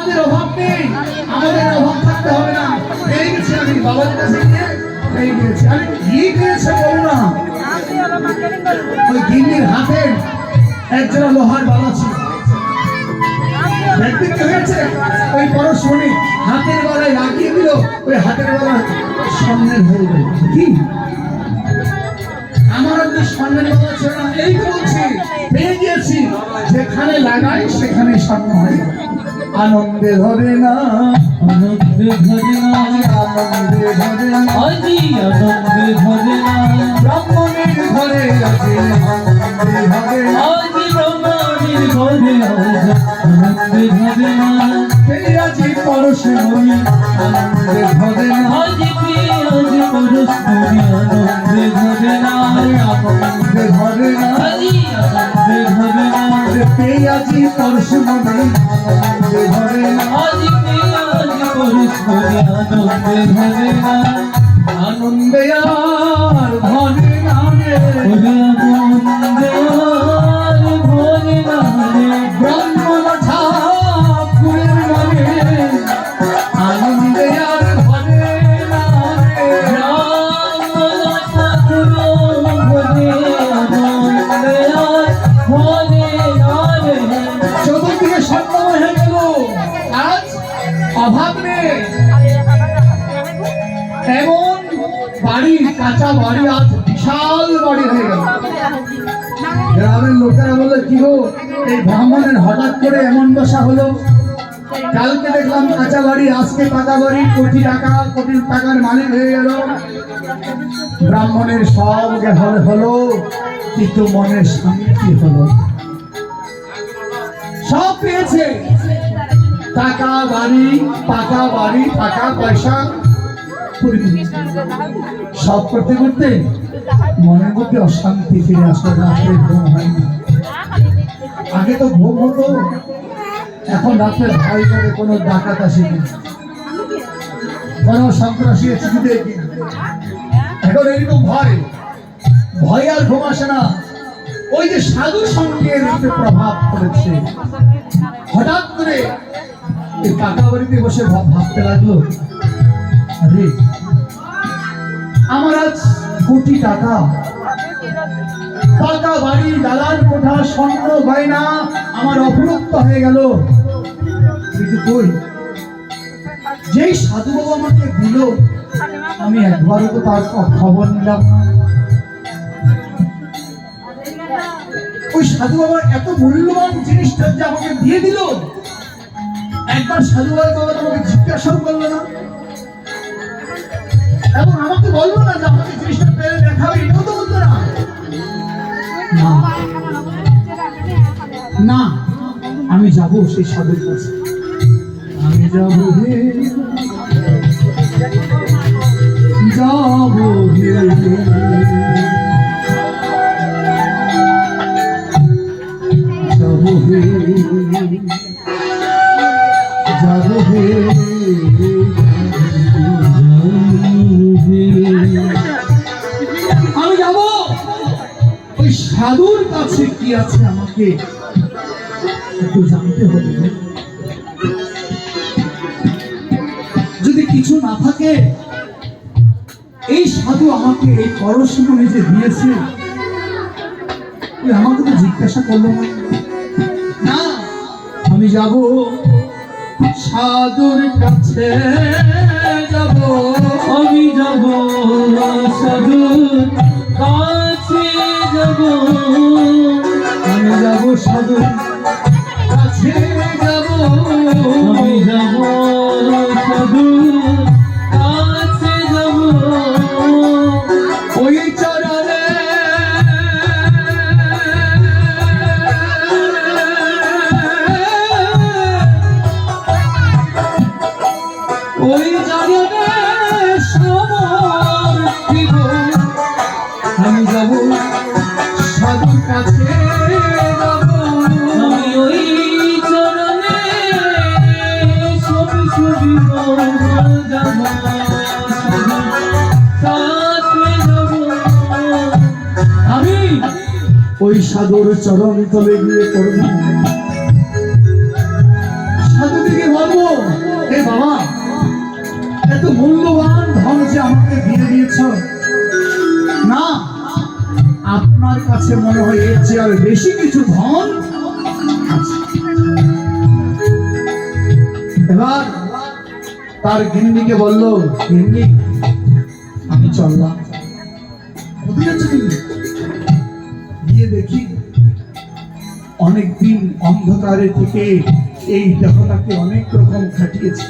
আমাদের অভাব নেই, আমাদের অভাব থাকতে হবে না। এই গেছি আমি বাবার কাছে গিয়ে এই গেছি আমি ঘি খেয়েছে বলো না, ওই গিন্নির হাতে একজোড়া লোহার বালা ছিল। একদিন কি হয়েছে, ওই পরশমণি হাতের গলায় লাগিয়ে দিল, ওই হাতের গলা স্বর্ণের হয়ে গেল। কি আমার যে স্বর্ণের গলা ছিল না, এই তো বলছি পেয়ে গিয়েছি, যেখানে লাগাই সেখানে স্বর্ণ হয়। আনন্দে ধরে না, আনন্দে ধরে না, আনন্দে ধরে না, আজি আনন্দে ধরে না, ব্রাহ্মণের ঘরে আছে আনন্দে ধরে না, আজি ব্রহ্মাণের ঘরে আনন্দে ধরে না, পেয়াজি পরশমণি আনন্দে ধরে না, আজি পেয়াজি পরশমণি আনন্দে ধরে না, আনন্দে ধরে না, আজি আনন্দে ধরে না, পেয়াজি পরশমণি আনন্দে ধরে না, আজি পেয়াজি পরশমণি আনন্দে ধরে না, আনন্দে আর ধরে না রে, ওরে আনন্দে আর ভরে না রে, ব্রাহ্মণ ঠাকুরের মনে আনন্দে আর ধরে না রে, ব্রাহ্মণ ঠাকুর ভরে আনন্দে আর ভরে না রে, চতুর্দিকে স্বর্ণময় হয়ে গেল, আজ অভাব নেই। এমন বাড়ি, কাঁচা বাড়ি আজ বিশাল বাড়ি হয়ে গেল। গ্রামের লোকেরা বলে কি গো, এই ব্রাহ্মণের হঠাৎ করে এমন দশা হলো, কালকে দেখলাম কাঁচা বাড়ি, আজকে পাকা বাড়ি, কোটি টাকার মালিক হয়ে গেল। ব্রাহ্মণের সব হলো, কিন্তু মনের শান্তি হলো। সব পেয়েছে, টাকা বাড়ি, পাকা বাড়ি, টাকা পয়সা, সব করতে করতে মনের মধ্যে অশান্তি ফিরে আসলো, রাত্রে ঘুম হয় না। আগে তো ঘুম হতো, এখন রাত্রে ভয় করে কোনো ডাকাত আসে কিনা, কোনো সন্ত্রাসী চিঠি দেয় কিনা, এখন এরকম ভয় আর ঘুম আসে না। ওই যে সাধু সঙ্গের রূপে প্রভাব পড়েছে, হঠাৎ করে এই কাকা বাড়িতে বসে ভাবতে লাগলো, আরে আমার আজ কোটি টাকা, পাকা বাড়ি, দালান কোঠা, স্বর্ণ গয়না আমার অপলুপ্ত হয়ে গেল, কিন্তু কই যেই সাধু বাবা আমাকে দিল, আমি একবারও তো তার খবর নিলাম না। ওই সাধু বাবা এত মূল্যবান জিনিসটা যে আমাকে দিয়ে দিল, একবার সাধু বাবা আমাকে জিজ্ঞাসাও করলো না, এবং আমাকে বলবো না যে আমাকে জিনিসটা পেরে দেখাবে, এটাও তো বলতো না। না, আমি যাব সেই সাধুর কাছে, আমি যাব হে, যাব হে, যাব হে, যাব হে, আমি যাব ওই সাধুর কাছে, কি আছে আমাকে একটু জানতে হবে। যদি কিছু না থাকে, এই সাধু আমাকে এই পরশমণি যে দিয়েছে, আমাকে তো জিজ্ঞাসা করলো না। আমি যাব সাধুর কাছে, যাব আমি যাব সাধুর কাছে, যাব আমি যাব সাধুর কাছে, যাব আমি যাব সাধুর কাছে, যাব ওই চরণে ওই চরণে সমর্পিত, আমি যাব সাধুর কাছে, যাব আমি ওই চরণে ছবি ছবি যাব, সাথে যাব আমি ওই সাধুর চরণ তলে গিয়ে করব, সাধুদিকে বলবো যে আমাকে বিয়ে দিয়েছ, না আপনার কাছে মনে হয় এর চেয়ে আর বেশি কিছু ধন আছে। এবার তার গিন্নিকে বলল, গিন্নি আমি চললাম। কোথায় যাচ্ছ তুমি? গিয়ে দেখি অনেকদিন অন্ধকারে থেকে এই দেহটাকে অনেক রকম খাটিয়েছি,